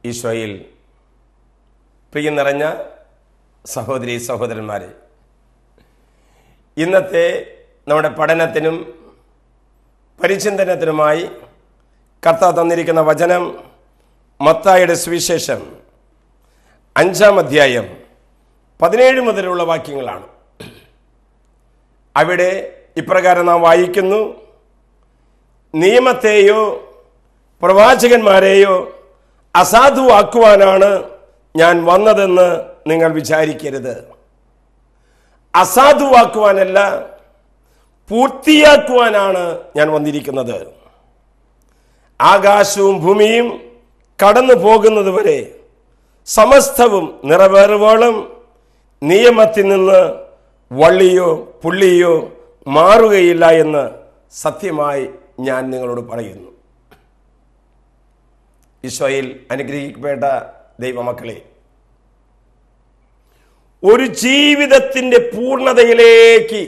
ഈശോയിൽ പ്രിയം നിറഞ്ഞ സഹോദരി സഹോദരന്മാരെ, ഇന്നത്തെ നമ്മുടെ പഠനത്തിനും പരിചിന്തനത്തിനുമായി കർത്താവ് തന്നിരിക്കുന്ന വചനം മത്തായിയുടെ സുവിശേഷം 5-ാം അധ്യായം 17 മുതലുള്ള വാക്യങ്ങളാണ്. അവിടെ ഇപ്രകാരം നാം വായിക്കുന്നു: നിയമത്തെയോ പ്രവാചകന്മാരെയോ അസാധുവാക്കുവാനാണ് ഞാൻ വന്നതെന്ന് നിങ്ങൾ വിചാരിക്കരുത്. അസാധുവാക്കുവാനല്ല, പൂർത്തിയാക്കുവാനാണ് ഞാൻ വന്നിരിക്കുന്നത്. ആകാശവും ഭൂമിയും കടന്നു പോകുന്നത് വരെ സമസ്തവും നിറവേറുവോളം നിയമത്തിൽ നിന്ന് വള്ളിയോ പുള്ളിയോ മാറുകയില്ല എന്ന് സത്യമായി ഞാൻ നിങ്ങളോട് പറയുന്നു. ഈശോയിൽ അനുഗ്രഹിക്കപ്പെട്ട ദൈവമക്കളെ, ഒരു ജീവിതത്തിൻ്റെ പൂർണ്ണതയിലേക്ക്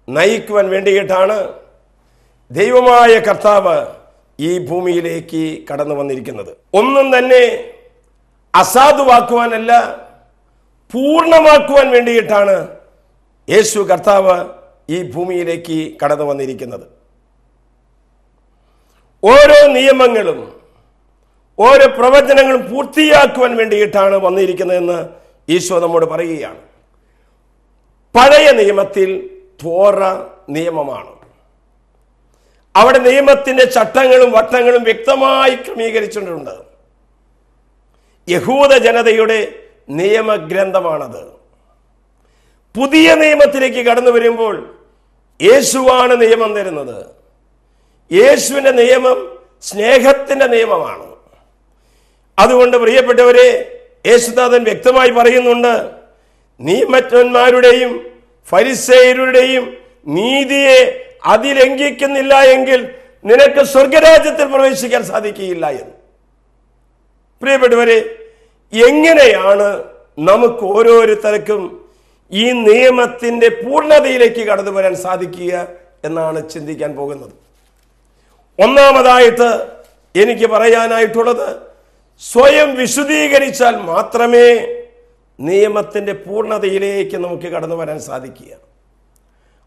നയിക്കുവാൻ വേണ്ടിയിട്ടാണ് ദൈവമായ കർത്താവ് ഈ ഭൂമിയിലേക്ക് കടന്നു വന്നിരിക്കുന്നത്. ഒന്നും തന്നെ അസാധുവാക്കുവാനല്ല, പൂർണ്ണമാക്കുവാൻ വേണ്ടിയിട്ടാണ് യേശു കർത്താവ് ഈ ഭൂമിയിലേക്ക് കടന്നു വന്നിരിക്കുന്നത്. ഓരോ നിയമങ്ങളും ഓരോ പ്രവചനങ്ങളും പൂർത്തിയാക്കുവാൻ വേണ്ടിയിട്ടാണ് വന്നിരിക്കുന്നതെന്ന് ഈശോ നമ്മോട് പറയുകയാണ്. പഴയ നിയമത്തിൽ തോറ നിയമമാണ്. അവിടെ നിയമത്തിന്റെ ചട്ടങ്ങളും വട്ടങ്ങളും വ്യക്തമായി ക്രമീകരിച്ചിട്ടുണ്ട്. യഹൂദ ജനതയുടെ നിയമഗ്രന്ഥമാണത്. പുതിയ നിയമത്തിലേക്ക് കടന്നു വരുമ്പോൾ യേശുവാണ് നിയമം തരുന്നത്. യേശുവിന്റെ നിയമം സ്നേഹത്തിന്റെ നിയമമാണ്. അതുകൊണ്ട് പ്രിയപ്പെട്ടവരെ, യേശുനാഥൻ വ്യക്തമായി പറയുന്നുണ്ട്, നിയമജ്ഞന്മാരുടെയും ഫരിസേയരുടെയും നീതിയെ അതിലംഘിക്കുന്നില്ല എങ്കിൽ നിനക്ക് സ്വർഗരാജ്യത്തിൽ പ്രവേശിക്കാൻ സാധിക്കുകയില്ല എന്ന്. പ്രിയപ്പെട്ടവരെ, എങ്ങനെയാണ് നമുക്ക് ഓരോരുത്തർക്കും ഈ നിയമത്തിന്റെ പൂർണ്ണതയിലേക്ക് കടന്നു വരാൻ സാധിക്കുക എന്നാണ് ചിന്തിക്കാൻ പോകുന്നത്. ഒന്നാമതായിട്ട് എനിക്ക് പറയാനായിട്ടുള്ളത്, സ്വയം വിശുദ്ധീകരിച്ചാൽ മാത്രമേ നിയമത്തിന്റെ പൂർണ്ണതയിലേക്ക് നമുക്ക് കടന്നു വരാൻ സാധിക്കുക.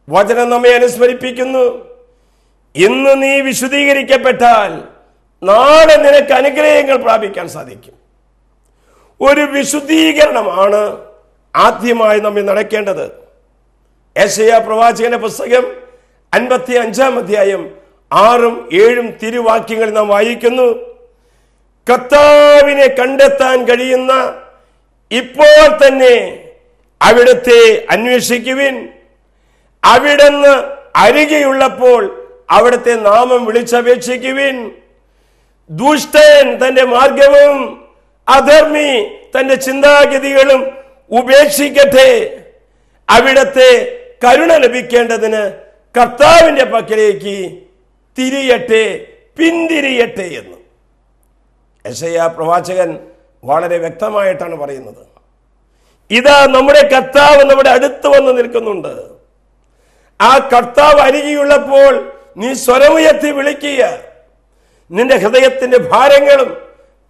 വചനം നമ്മെ അനുസ്മരിപ്പിക്കുന്നു, ഇന്ന് നീ വിശുദ്ധീകരിക്കപ്പെട്ടാൽ നാളെ നിനക്ക് അനുഗ്രഹങ്ങൾ പ്രാപിക്കാൻ സാധിക്കും. ഒരു വിശുദ്ധീകരണമാണ് ആദ്യമായി നമ്മിൽ നടക്കേണ്ടത്. യെശയ്യാ പ്രവാചകന്റെ പുസ്തകം 55-ാം അധ്യായം 6-7 തിരുവാക്യങ്ങളിൽ നാം വായിക്കുന്നു: കർത്താവിനെ കണ്ടെത്താൻ കഴിയുന്ന ഇപ്പോൾ തന്നെ അവിടുത്തെ അന്വേഷിക്കുവിൻ. അവിടുന്ന് അരികെയുള്ളപ്പോൾ അവിടുത്തെ നാമം വിളിച്ചപേക്ഷിക്കുവിൻ. ദുഷ്ടൻ തന്റെ മാർഗവും അധർമ്മി തന്റെ ചിന്താഗതികളും ഉപേക്ഷിക്കട്ടെ. അവിടുത്തെ കരുണ ലഭിക്കേണ്ടതിന് കർത്താവിന്റെ പക്കലേക്ക് തിരിയട്ടെ, പിന്തിരിയട്ടെ എന്ന് യെശയ്യാ പ്രവാചകൻ വളരെ വ്യക്തമായിട്ടാണ് പറയുന്നത്. ഇതാ നമ്മുടെ കർത്താവ് നമ്മുടെ അടുത്ത് വന്ന് നിൽക്കുന്നുണ്ട്. ആ കർത്താവ് അരികെയുള്ളപ്പോൾ നീ സ്വരമുയർത്തി വിളിക്കുക. നിന്റെ ഹൃദയത്തിന്റെ ഭാരങ്ങളും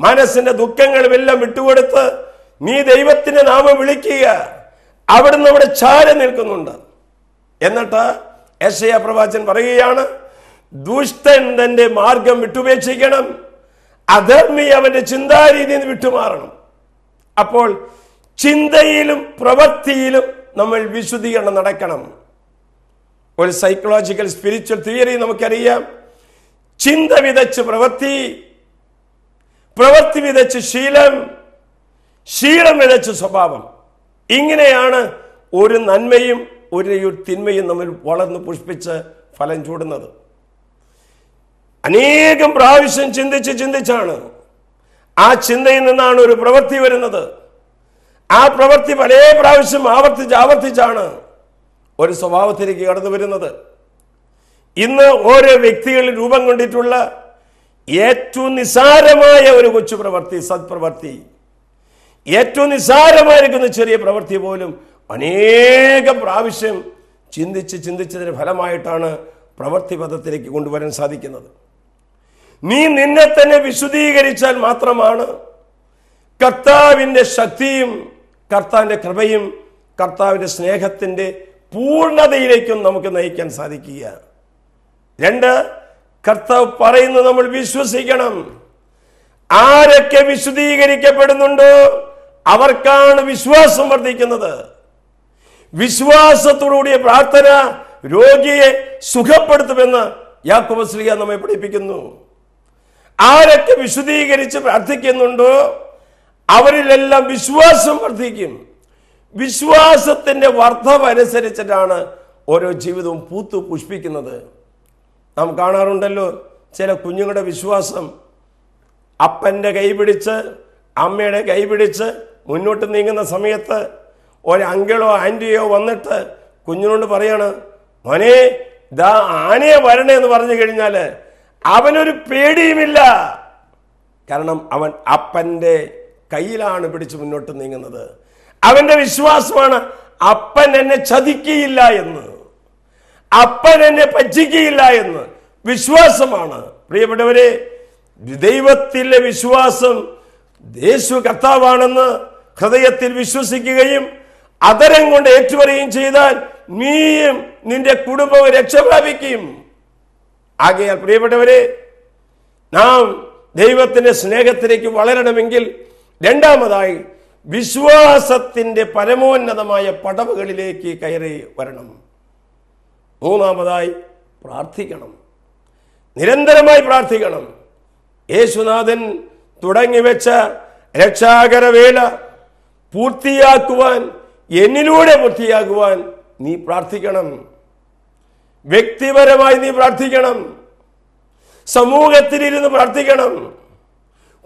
മനസ്സിന്റെ ദുഃഖങ്ങളും എല്ലാം വിട്ടുകൊടുത്ത് നീ ദൈവത്തിന്റെ നാമം വിളിക്കുക. അവിടുന്ന് അവിടെ ചാരി നിൽക്കുന്നുണ്ട്. എന്നിട്ട് യെശയ്യാ പ്രവാചകൻ പറയുകയാണ്, ദുഷ്ടൻ തന്റെ മാർഗം വിട്ടുപേക്ഷിക്കണം, അധർമ്മി അവന്റെ ചിന്താരീതിയിൽ നിന്ന് വിട്ടുമാറണം. അപ്പോൾ ചിന്തയിലും പ്രവൃത്തിയിലും നമ്മൾ വിശുദ്ധീകരണം നടക്കണം. ഒരു സൈക്കോളജിക്കൽ സ്പിരിച്വൽ തിയറി നമുക്കറിയാം. ചിന്ത വിതച്ച് പ്രവൃത്തി, പ്രവൃത്തി വിതച്ച് ശീലം, ശീലം വിതച്ച് സ്വഭാവം. ഇങ്ങനെയാണ് ഒരു നന്മയും ഒരു തിന്മയും നമ്മൾ വളർന്ന് പുഷ്പിച്ച് ഫലം ചൂടുന്നത്. അനേകം പ്രാവശ്യം ചിന്തിച്ചാണ് ആ ചിന്തയിൽ നിന്നാണ് ഒരു പ്രവൃത്തി വരുന്നത്. ആ പ്രവൃത്തി പല പ്രാവശ്യം ആവർത്തിച്ചാണ് ഒരു സ്വഭാവത്തിലേക്ക് കടന്നു വരുന്നത്. ഇന്ന് ഓരോ വ്യക്തികളിൽ രൂപം കൊണ്ടിട്ടുള്ള ഏറ്റവും നിസ്സാരമായ ഒരു കൊച്ചു പ്രവൃത്തി, സത്പ്രവൃത്തി, ഏറ്റവും നിസ്സാരമായിരിക്കുന്ന ചെറിയ പ്രവൃത്തി പോലും അനേകം പ്രാവശ്യം ചിന്തിച്ചതിന് ഫലമായിട്ടാണ് പ്രവൃത്തി പദത്തിലേക്ക് കൊണ്ടുവരാൻ സാധിക്കുന്നത്. നീ നിന്നെ തന്നെ വിശുദ്ധീകരിച്ചാൽ മാത്രമാണ് കർത്താവിൻ്റെ ശക്തിയും കർത്താവിൻ്റെ കൃപയും കർത്താവിൻ്റെ സ്നേഹത്തിൻ്റെ പൂർണ്ണതയിലേക്കും നമുക്ക് നയിക്കാൻ സാധിക്കുക. 2, കർത്താവ് പറയുന്നത് നമ്മൾ വിശ്വസിക്കണം. ആരൊക്കെ വിശുദ്ധീകരിക്കപ്പെടുന്നുണ്ടോ അവർക്കാണ് വിശ്വാസം വർദ്ധിക്കുന്നത്. വിശ്വാസത്തോടുകൂടിയ പ്രാർത്ഥന രോഗിയെ സുഖപ്പെടുത്തുമെന്ന് യാക്കോബ് ശ്ലീഹ നമ്മെ പഠിപ്പിക്കുന്നു. ആരൊക്കെ വിശുദ്ധീകരിച്ച് പ്രാർത്ഥിക്കുന്നുണ്ടോ അവരിലെല്ലാം വിശ്വാസം വർദ്ധിക്കും. വിശ്വാസത്തിന്റെ വർദ്ധമനുസരിച്ചിട്ടാണ് ഓരോ ജീവിതവും പൂത്തു പുഷ്പിക്കുന്നത്. നാം കാണാറുണ്ടല്ലോ ചില കുഞ്ഞുങ്ങളുടെ വിശ്വാസം. അപ്പൻ്റെ കൈപിടിച്ച് അമ്മയുടെ കൈപിടിച്ച് മുന്നോട്ട് നീങ്ങുന്ന സമയത്ത് ഒരു അങ്കിളോ ആൻറ്റിയോ വന്നിട്ട് കുഞ്ഞിനോട് പറയാണ്, മോനെ ദാ ആനയെ വരണേ എന്ന് പറഞ്ഞു കഴിഞ്ഞാൽ അവനൊരു പേടിയുമില്ല. കാരണം അവൻ അപ്പൻ്റെ കയ്യിലാണ് പിടിച്ച് മുന്നോട്ട് നീങ്ങുന്നത്. അവന്റെ വിശ്വാസമാണ് അപ്പൻ എന്നെ ചതിക്കുകയില്ല എന്ന്, അപ്പൻ എന്നെ പറ്റിക്കുകയില്ല എന്ന് വിശ്വാസമാണ്. പ്രിയപ്പെട്ടവരെ, ദൈവത്തിലെ വിശ്വാസം യേശു കർത്താവാണെന്ന് ഹൃദയത്തിൽ വിശ്വസിക്കുകയും അതരം കൊണ്ട് ഏറ്റുപറയുകയും ചെയ്താൽ നീയും നിന്റെ കുടുംബവും രക്ഷ പ്രാപിക്കും. ആകയാൽ പ്രിയപ്പെട്ടവരെ, നാം ദൈവത്തിന്റെ സ്നേഹത്തിലേക്ക് വളരണമെങ്കിൽ രണ്ടാമതായി വിശ്വാസത്തിന്റെ പരമോന്നതമായ പടവുകളിലേക്ക് കയറി വരണം. മൂന്നാമതായി പ്രാർത്ഥിക്കണം, നിരന്തരമായി പ്രാർത്ഥിക്കണം. യേശുനാഥൻ തുടങ്ങിവെച്ച രക്ഷാകര വേല പൂർത്തിയാക്കുവാൻ, എന്നിലൂടെ പൂർത്തിയാക്കുവാൻ നീ പ്രാർത്ഥിക്കണം. വ്യക്തിപരമായി നീ പ്രാർത്ഥിക്കണം, സമൂഹത്തിലിരുന്ന് പ്രാർത്ഥിക്കണം,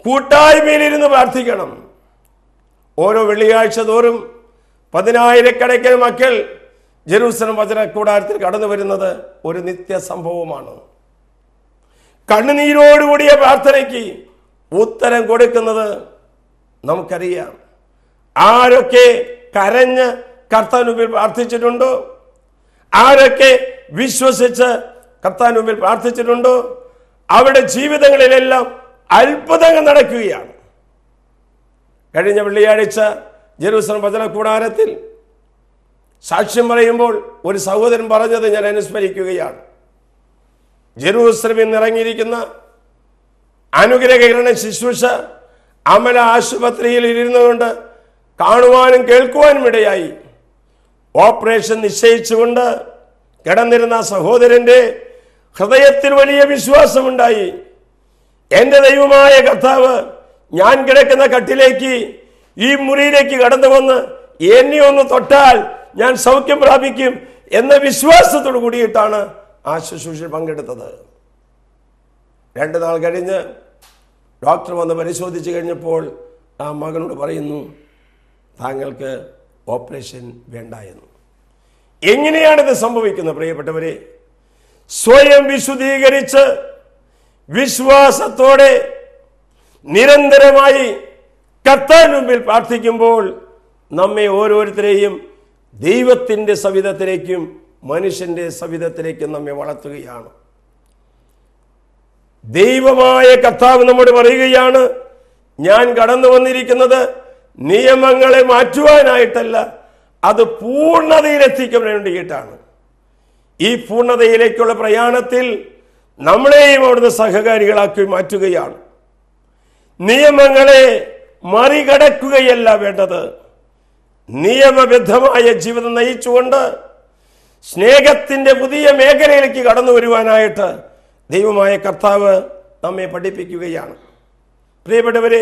കൂട്ടായ്മയിലിരുന്ന് പ്രാർത്ഥിക്കണം. ഓരോ വെള്ളിയാഴ്ച തോറും 10,000-കണക്കിന് മക്കൾ ജെറൂസലം വചന കൂടാരത്തിൽ കടന്നു വരുന്നത് ഒരു നിത്യ സംഭവമാണ്. കണ്ണുനീരോടുകൂടിയ പ്രാർത്ഥനയ്ക്ക് ഉത്തരം കൊടുക്കുന്നത് നമുക്കറിയാം. ആരൊക്കെ കരഞ്ഞ് കർത്താവിന് മുമ്പിൽ പ്രാർത്ഥിച്ചിട്ടുണ്ടോ, ആരൊക്കെ വിശ്വസിച്ച് കർത്താവിന് മുമ്പിൽ പ്രാർത്ഥിച്ചിട്ടുണ്ടോ അവരുടെ ജീവിതങ്ങളിലെല്ലാം അത്ഭുതങ്ങൾ നടക്കുകയാണ്. കഴിഞ്ഞ വെള്ളിയാഴ്ച ജെറൂസലം വചന കൂടാരത്തിൽ സാക്ഷ്യം പറയുമ്പോൾ ഒരു സഹോദരൻ പറഞ്ഞത് ഞാൻ അനുസ്മരിക്കുകയാണ്. ജെറൂസലമിൽ നിറങ്ങിയിരിക്കുന്ന അനുഗ്രഹീകരണ ശുശ്രൂഷ അമല ആശുപത്രിയിൽ ഇരുന്നുകൊണ്ട് കാണുവാനും കേൾക്കുവാനും ഇടയായി. ഓപ്പറേഷൻ നിശ്ചയിച്ചുകൊണ്ട് കിടന്നിരുന്ന സഹോദരന്റെ ഹൃദയത്തിൽ വലിയ വിശ്വാസമുണ്ടായി. എൻ്റെ ദൈവമായ കർത്താവ് ഞാൻ കിടക്കുന്ന കട്ടിലേക്ക്, ഈ മുറിയിലേക്ക് കടന്നു വന്ന് എന്നെ ഒന്ന് തൊട്ടാൽ ഞാൻ സൗഖ്യം പ്രാപിക്കും എന്ന വിശ്വാസത്തോടു കൂടിയിട്ടാണ് ആ ശുശ്രൂഷയിൽ പങ്കെടുത്തത്. 2 നാൾ കഴിഞ്ഞ് ഡോക്ടർ വന്ന് പരിശോധിച്ച് കഴിഞ്ഞപ്പോൾ ആ മകനോട് പറയുന്നു, താങ്കൾക്ക് ഓപ്പറേഷൻ വേണ്ട എന്ന്. എങ്ങനെയാണിത് സംഭവിക്കുന്നത്? പ്രിയപ്പെട്ടവരെ, സ്വയം വിശുദ്ധീകരിച്ച് വിശ്വാസത്തോടെ നിരന്തരമായി കർത്താവിന് മുമ്പിൽ പ്രാർത്ഥിക്കുമ്പോൾ നമ്മെ ഓരോരുത്തരെയും ദൈവത്തിൻ്റെ സവിധത്തിലേക്കും മനുഷ്യന്റെ സവിധത്തിലേക്കും നമ്മെ വളർത്തുകയാണ്. ദൈവമായ കർത്താവ് നമ്മോട് പറയുകയാണ്, ഞാൻ കടന്നു വന്നിരിക്കുന്നത് നിയമങ്ങളെ മാറ്റുവാനായിട്ടല്ല, അത് പൂർണ്ണതയിലെത്തിക്കാൻ വേണ്ടിയിട്ടാണ്. ഈ പൂർണ്ണതയിലേക്കുള്ള പ്രയാണത്തിൽ നമ്മളെയും അവിടുന്ന് സഹകാരികളാക്കി മാറ്റുകയാണ്. നിയമങ്ങളെ മറികടക്കുകയല്ല വേണ്ടത്, നിയമബദ്ധമായ ജീവിതം നയിച്ചുകൊണ്ട് സ്നേഹത്തിന്റെ പുതിയ മേഖലയിലേക്ക് കടന്നു വരുവാനായിട്ട് ദൈവമായ കർത്താവ് നമ്മെ പഠിപ്പിക്കുകയാണ്. പ്രിയപ്പെട്ടവരെ,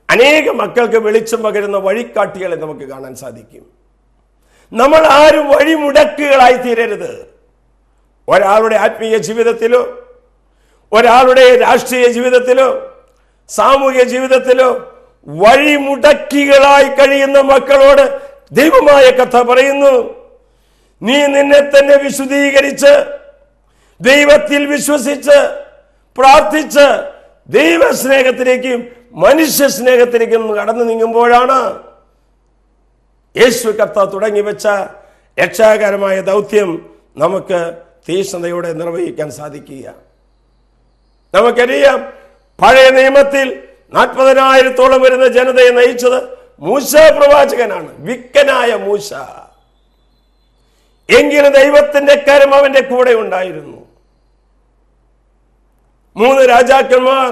അനേക മക്കൾക്ക് വെളിച്ചം പകരുന്ന വഴികാട്ടികളെ നമുക്ക് കാണാൻ സാധിക്കും. നമ്മൾ ആരും വഴിമുടക്കുകളായി തീരരുത്. ഒരാളുടെ ആത്മീയ ജീവിതത്തിലോ ഒരാളുടെ രാഷ്ട്രീയ ജീവിതത്തിലോ സാമൂഹിക ജീവിതത്തിലോ വഴിമുടക്കികളായി കഴിയുന്ന മക്കളോട് ദൈവമായ കഥ പറയുന്നു, നീ നിന്നെ തന്നെ വിശുദ്ധീകരിച്ച് ദൈവത്തിൽ വിശ്വസിച്ച് പ്രാർത്ഥിച്ച് ദൈവസ്നേഹത്തിലേക്കും മനുഷ്യ സ്നേഹത്തിലേക്കും കടന്നു നീങ്ങുമ്പോഴാണ് യേശു കർത്താവ് തുടങ്ങി വെച്ച രക്ഷാകരമായ ദൗത്യം നമുക്ക് തീക്ഷ്ണതയോടെ നിർവഹിക്കാൻ സാധിക്കുക. നമുക്കറിയാം, പഴയ നിയമത്തിൽ 40,000-ഓളം വരുന്ന ജനതയെ നയിച്ചത് മൂശ പ്രവാചകനാണ്, വിക്കനായ മൂശ. എങ്കിലും ദൈവത്തിന്റെ കരം അവന്റെ കൂടെ ഉണ്ടായിരുന്നു. 3 രാജാക്കന്മാർ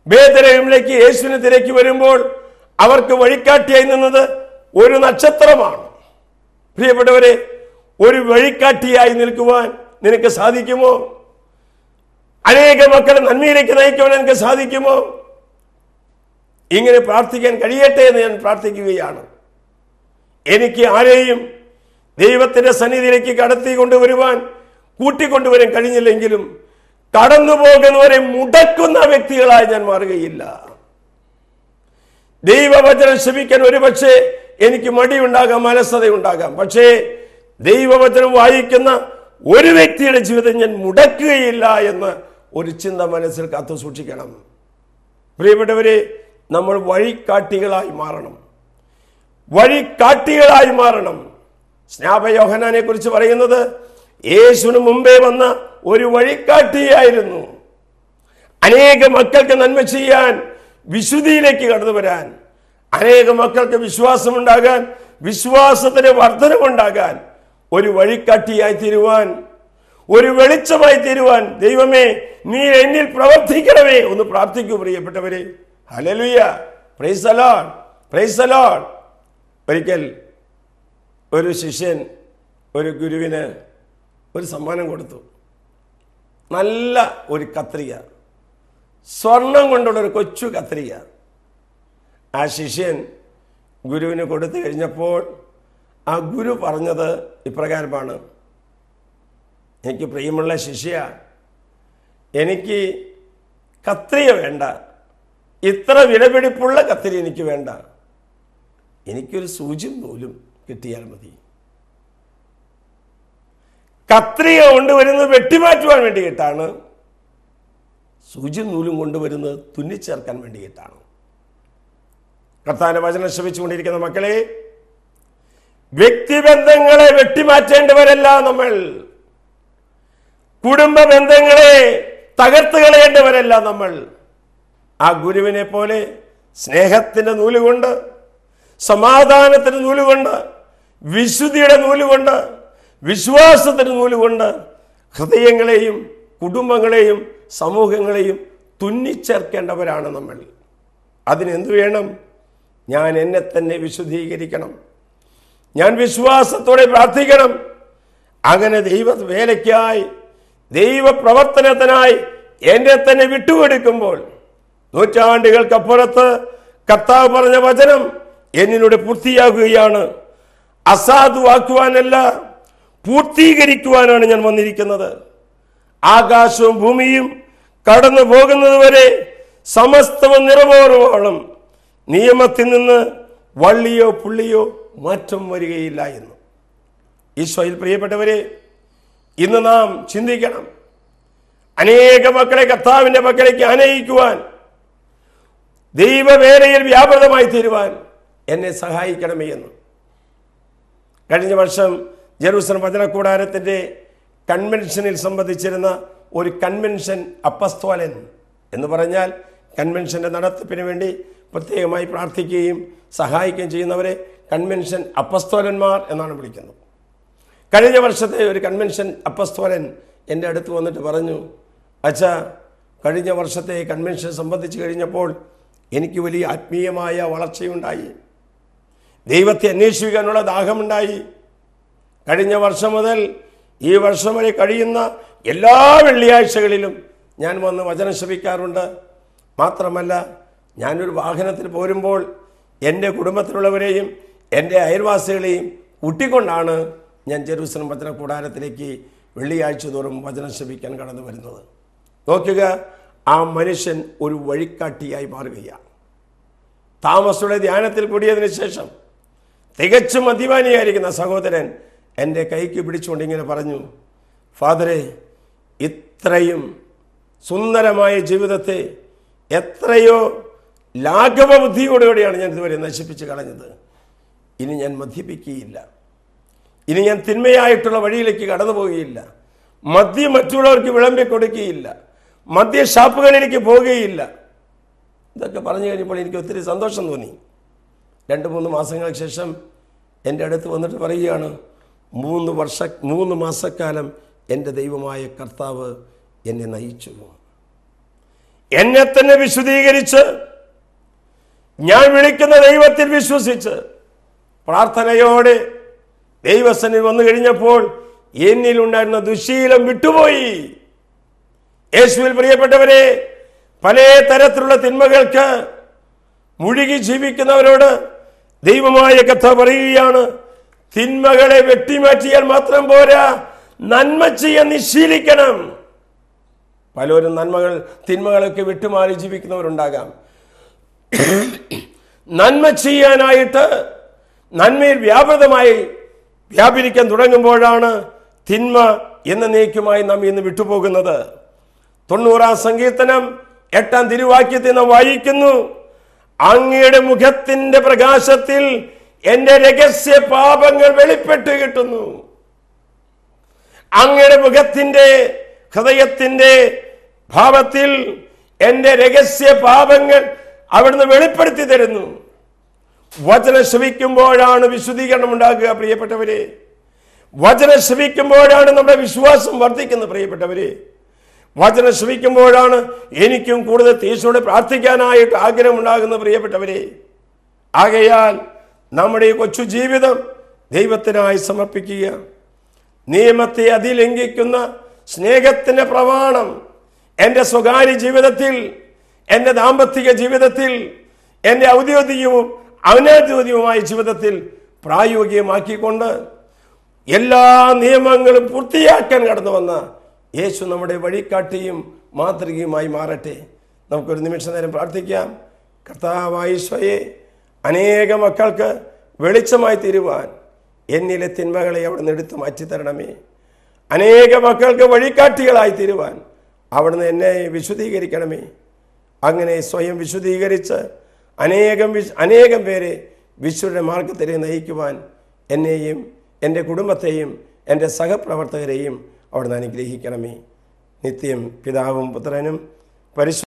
ബേത്ലഹേമിലേക്ക് യേശുവിനെ തിരക്കി വരുമ്പോൾ അവർക്ക് വഴികാട്ടിയായി നിന്നത് ഒരു നക്ഷത്രമാണ്. പ്രിയപ്പെട്ടവരെ, ഒരു വഴികാട്ടിയായി നിൽക്കുവാൻ നിനക്ക് സാധിക്കുമോ? അനേക മക്കളെ നന്മയിലേക്ക് നയിക്കുവാൻ എനിക്ക് സാധിക്കുമോ? ഇങ്ങനെ പ്രാർത്ഥിക്കാൻ കഴിയട്ടെ എന്ന് ഞാൻ പ്രാർത്ഥിക്കുകയാണ്. എനിക്ക് ആരെയും ദൈവത്തിന്റെ സന്നിധിയിലേക്ക് കടത്തി കൊണ്ടുവരുവാൻ, കൂട്ടിക്കൊണ്ടുവരാൻ കഴിഞ്ഞില്ലെങ്കിലും കടന്നു പോകുന്നവരെ മുടക്കുന്ന വ്യക്തികളായി ഞാൻ മാറുകയില്ല. ദൈവവചനം ശ്രമിക്കാൻ ഒരുപക്ഷെ എനിക്ക് മടിയുണ്ടാകാം, അലസതയുണ്ടാകാം. പക്ഷേ ദൈവവചനം വായിക്കുന്ന ഒരു വ്യക്തിയുടെ ജീവിതം ഞാൻ മുടക്കുകയില്ല എന്ന് ഒരു ചിന്ത മനസ്സിൽ കാത്തു സൂക്ഷിക്കണം. പ്രിയപ്പെട്ടവരെ, നമ്മൾ വഴികാട്ടികളായി മാറണം, വഴികാട്ടികളായി മാറണം. സ്നാപക യോഹന്നാനെ കുറിച്ച് പറയുന്നത് യേശുവിന് മുമ്പേ വന്ന ഒരു വഴികാട്ടിയായിരുന്നു. അനേക മക്കൾക്ക് നന്മ ചെയ്യാൻ, വിശുദ്ധിയിലേക്ക് കടന്നു വരാൻ, അനേക മക്കൾക്ക് വിശ്വാസമുണ്ടാകാൻ, വിശ്വാസത്തിന് വർധനമുണ്ടാകാൻ, ഒരു വഴികാട്ടിയായി തീരുവാൻ, ഒരു വെളിച്ചമായി തീരുവാൻ ദൈവമേ നീ എന്നിൽ പ്രവർത്തിക്കണമേ ഒന്ന് പ്രാർത്ഥിക്കൂ പ്രിയപ്പെട്ടവരെ. Hallelujah, praise the Lord, praise the Lord. ഒരിക്കൽ ഒരു ശിഷ്യൻ ഒരു ഗുരുവിന് ഒരു സമ്മാനം കൊടുത്തു. നല്ല ഒരു കത്രിക, സ്വർണം കൊണ്ടുള്ള ഒരു കൊച്ചു കത്രിക. ആ ശിഷ്യൻ ഗുരുവിന് കൊടുത്തു കഴിഞ്ഞപ്പോൾ ആ ഗുരു പറഞ്ഞത് ഇപ്രകാരമാണ്: എനിക്ക് പ്രിയമുള്ള ശിഷ്യ, എനിക്ക് കത്രിക വേണ്ട, ഇത്ര വിലപിടിപ്പുള്ള കത്രിക എനിക്ക് വേണ്ട, എനിക്കൊരു സൂചിയും നൂലും കിട്ടിയാൽ മതി. കത്രിക കൊണ്ടുവരുന്നത് വെട്ടിമാറ്റുവാൻ വേണ്ടിയിട്ടാണ്, സൂചിയും നൂലും കൊണ്ടുവരുന്നത് തുന്നിച്ചേർക്കാൻ വേണ്ടിയിട്ടാണ്. കർത്താവിന്റെ വചനം ശ്രമിച്ചുകൊണ്ടിരിക്കുന്ന മക്കളെ, വ്യക്തിബന്ധങ്ങളെ വെട്ടിമാറ്റേണ്ടവരല്ല നമ്മൾ, കുടുംബ ബന്ധങ്ങളെ തകർത്ത് കളയേണ്ടവരല്ല നമ്മൾ. ആ ഗുരുവിനെ പോലെ സ്നേഹത്തിന്റെ നൂലുകൊണ്ട്, സമാധാനത്തിന്റെ നൂലുകൊണ്ട്, വിശുദ്ധിയുടെ നൂലുകൊണ്ട്, വിശ്വാസത്തിന്റെ നൂലുകൊണ്ട് ഹൃദയങ്ങളെയും കുടുംബങ്ങളെയും സമൂഹങ്ങളെയും തുന്നിച്ചേർക്കേണ്ടവരാണ് നമ്മൾ. അതിനെന്തു വേണം? ഞാൻ എന്നെ തന്നെ വിശുദ്ധീകരിക്കണം, ഞാൻ വിശ്വാസത്തോടെ പ്രാർത്ഥിക്കണം. അങ്ങനെ ദൈവ വേലയ്ക്കായി, ദൈവ പ്രവർത്തനത്തിനായി എന്നെ തന്നെ വിട്ടുകൊടുക്കുമ്പോൾ നൂറ്റാണ്ടുകൾക്കപ്പുറത്ത് കർത്താവ് പറഞ്ഞ വചനം എന്നിലൂടെ പൂർത്തിയാകുകയാണ്. അസാധുവാക്കുവാനല്ല, പൂർത്തീകരിക്കുവാനാണ് ഞാൻ വന്നിരിക്കുന്നത്. ആകാശവും ഭൂമിയും കടന്നു പോകുന്നത് വരെ സമസ്തവും നിറവേറുവോളം നിയമത്തിൽ നിന്ന് വള്ളിയോ പുള്ളിയോ മാറ്റം വരികയില്ല എന്ന്. ഈശോയിൽ പ്രിയപ്പെട്ടവരെ, ഇന്ന് നാം ചിന്തിക്കണം, അനേക മക്കളെ കർത്താവിന്റെ മക്കളേക്ക് ആനയിക്കുവാൻ, ദൈവവേലയിൽ വ്യാപൃതമായി തീരുവാൻ എന്നെ സഹായിക്കണമേ എന്ന്. കഴിഞ്ഞ വർഷം ജെറൂസലം വചനകൂടാരത്തിന്റെ കൺവെൻഷനിൽ സംബന്ധിച്ചിരുന്ന ഒരു കൺവെൻഷൻ അപ്പസ്തോലൻ എന്ന് പറഞ്ഞാൽ കൺവെൻഷന്റെ നടത്തിപ്പിന് വേണ്ടി പ്രത്യേകമായി പ്രാർത്ഥിക്കുകയും സഹായിക്കുകയും ചെയ്യുന്നവരെ കൺവെൻഷൻ അപ്പസ്തോലന്മാർ എന്നാണ് വിളിക്കുന്നത്. കഴിഞ്ഞ വർഷത്തെ ഒരു കൺവെൻഷൻ അപ്പസ്തോലൻ എൻ്റെ അടുത്ത് വന്നിട്ട് പറഞ്ഞു, അച്ഛാ, കഴിഞ്ഞ വർഷത്തെ കൺവെൻഷൻ സംബന്ധിച്ച് കഴിഞ്ഞപ്പോൾ എനിക്ക് വലിയ ആത്മീയമായ വളർച്ചയുണ്ടായി, ദൈവത്തെ അന്വേഷിക്കാനുള്ള ദാഹമുണ്ടായി. കഴിഞ്ഞ വർഷം മുതൽ ഈ വർഷം വരെ കഴിയുന്ന എല്ലാ വെള്ളിയാഴ്ചകളിലും ഞാൻ വന്ന് വചനം ശ്രവിക്കാറുണ്ട്. മാത്രമല്ല, ഞാനൊരു വാഹനത്തിൽ പോരുമ്പോൾ എൻ്റെ കുടുംബത്തിലുള്ളവരെയും എൻ്റെ അയൽവാസികളെയും കൂട്ടിക്കൊണ്ടാണ് ഞാൻ ജെറൂസലം വചന കൂടാരത്തിലേക്ക് വെള്ളിയാഴ്ച തോറും വചനം ശ്രവിക്കാൻ കടന്നു വരുന്നത്. നോക്കുക, ആ മനുഷ്യൻ ഒരു വഴികാട്ടിയായി മാറുകയാണ്. താമസയുടെ ധ്യാനത്തിൽ കൂടിയതിനു ശേഷം തികച്ചും മദ്യപാനിയായിരിക്കുന്ന സഹോദരൻ എൻ്റെ കൈക്ക് പിടിച്ചുകൊണ്ട് ഇങ്ങനെ പറഞ്ഞു, ഫാദറെ, ഇത്രയും സുന്ദരമായ ജീവിതത്തെ എത്രയോ ലാഘവ ബുദ്ധിയോടുകൂടിയാണ് ഞാൻ ഇതുവരെ നശിപ്പിച്ച് കളഞ്ഞത്. ഇനി ഞാൻ മദ്യപിക്കുകയില്ല, ഇനി ഞാൻ തിന്മയായിട്ടുള്ള വഴിയിലേക്ക് കടന്നു പോവുകയില്ല, മദ്യം മറ്റുള്ളവർക്ക് വിളമ്പി കൊടുക്കുകയില്ല, മദ്യഷാപ്പുകളിൽ എനിക്ക് പോവുകയില്ല. ഇതൊക്കെ പറഞ്ഞു കഴിഞ്ഞപ്പോൾ എനിക്ക് ഒത്തിരി സന്തോഷം തോന്നി. 2-3 മാസങ്ങൾക്ക് ശേഷം എൻ്റെ അടുത്ത് വന്നിട്ട് പറയുകയാണ്, 3 മാസക്കാലം എൻ്റെ ദൈവമായ കർത്താവ് എന്നെ നയിച്ചു. എന്നെ തന്നെ വിശുദ്ധീകരിച്ച് ഞാൻ വിളിക്കുന്ന ദൈവത്തിൽ വിശ്വസിച്ച് പ്രാർത്ഥനയോടെ ദൈവസന്നിധി വന്നു കഴിഞ്ഞപ്പോൾ എന്നിലുണ്ടായിരുന്ന ദുശീലം വിട്ടുപോയി. യേശുവിൽ പ്രിയപ്പെട്ടവരെ, പല തരത്തിലുള്ള തിന്മകൾക്ക് മുഴുകി ജീവിക്കുന്നവരോട് ദൈവമായ കർത്താവ് പറയുകയാണ്, തിന്മകളെ വെട്ടിമാറ്റിയാൽ മാത്രം പോരാ, നന്മ ചെയ്യാൻ നീ ശീലിക്കണം. പലരും തിന്മകളൊക്കെ വിട്ടുമാറി ജീവിക്കുന്നവരുണ്ടാകാം. നന്മ ചെയ്യാനായിട്ട് നന്മയിൽ വ്യാപൃതമായി വ്യാപരിക്കാൻ തുടങ്ങുമ്പോഴാണ് തിന്മ എന്നേക്കുമായി നാം ഇന്ന് വിട്ടുപോകുന്നത്. 90-ാം സങ്കീർത്തനം 8-ാം തിരുവാക്യത്തിൽ നാം വായിക്കുന്നു, അങ്ങയുടെ മുഖത്തിന്റെ പ്രകാശത്തിൽ എന്റെ രഹസ്യ പാപങ്ങൾ വെളിപ്പെട്ട് കിട്ടുന്നു. അങ്ങയുടെ മുഖത്തിന്റെ ഹൃദയത്തിന്റെ ഭാവത്തിൽ എന്റെ രഹസ്യ പാപങ്ങൾ അവിടുന്ന് വെളിപ്പെടുത്തി തരുന്നു. വചനം ശ്രവിക്കുമ്പോഴാണ് വിശുദ്ധീകരണം ഉണ്ടാകുക പ്രിയപ്പെട്ടവരെ. വചനം ശ്രവിക്കുമ്പോഴാണ് നമ്മുടെ വിശ്വാസം വർദ്ധിക്കുന്നത് പ്രിയപ്പെട്ടവരെ. വചനം ശ്രവിക്കുമ്പോഴാണ് എനിക്കും കൂടുതൽ തീർച്ചയോടെ പ്രാർത്ഥിക്കാനായിട്ട് ആഗ്രഹം ഉണ്ടാകുന്നത് പ്രിയപ്പെട്ടവരെ. ആകയാൽ നമ്മുടെ ഈ കൊച്ചു ജീവിതം ദൈവത്തിനായി സമർപ്പിക്കുക. നിയമത്തെ അതിലംഘിക്കുന്ന സ്നേഹത്തിന്റെ പ്രമാണം എൻ്റെ സ്വകാര്യ ജീവിതത്തിൽ, എൻ്റെ ദാമ്പത്തിക ജീവിതത്തിൽ, എൻ്റെ ഔദ്യോഗികവും അനൗദ്യോഗികവുമായ ജീവിതത്തിൽ പ്രായോഗികമാക്കിക്കൊണ്ട് എല്ലാ നിയമങ്ങളും പൂർത്തിയാക്കാൻ കടന്നു വന്ന യേശു നമ്മുടെ വഴികാട്ടിയും മാതൃകയുമായി മാറട്ടെ. നമുക്കൊരു നിമിഷ നേരം പ്രാർത്ഥിക്കാം. കർത്താവായ ഈശോയെ, അനേക മക്കൾക്ക് വെളിച്ചമായി തീരുവാൻ എന്നിലെ തിന്മകളെ അവിടുന്ന് എടുത്തു മാറ്റിത്തരണമേ. അനേക മക്കൾക്ക് വഴികാട്ടികളായി തീരുവാൻ അവിടുന്ന് എന്നെ വിശുദ്ധീകരിക്കണമേ. അങ്ങനെ സ്വയം വിശുദ്ധീകരിച്ച് അനേകം പേരെ വിശുദ്ധ മാർഗത്തിലേക്ക് നയിക്കുവാൻ എന്നെയും എൻ്റെ കുടുംബത്തെയും എൻ്റെ സഹപ്രവർത്തകരെയും അവിടുന്ന് അനുഗ്രഹിക്കണമേ. നിത്യം പിതാവും പുത്രനും പരിശുദ്ധ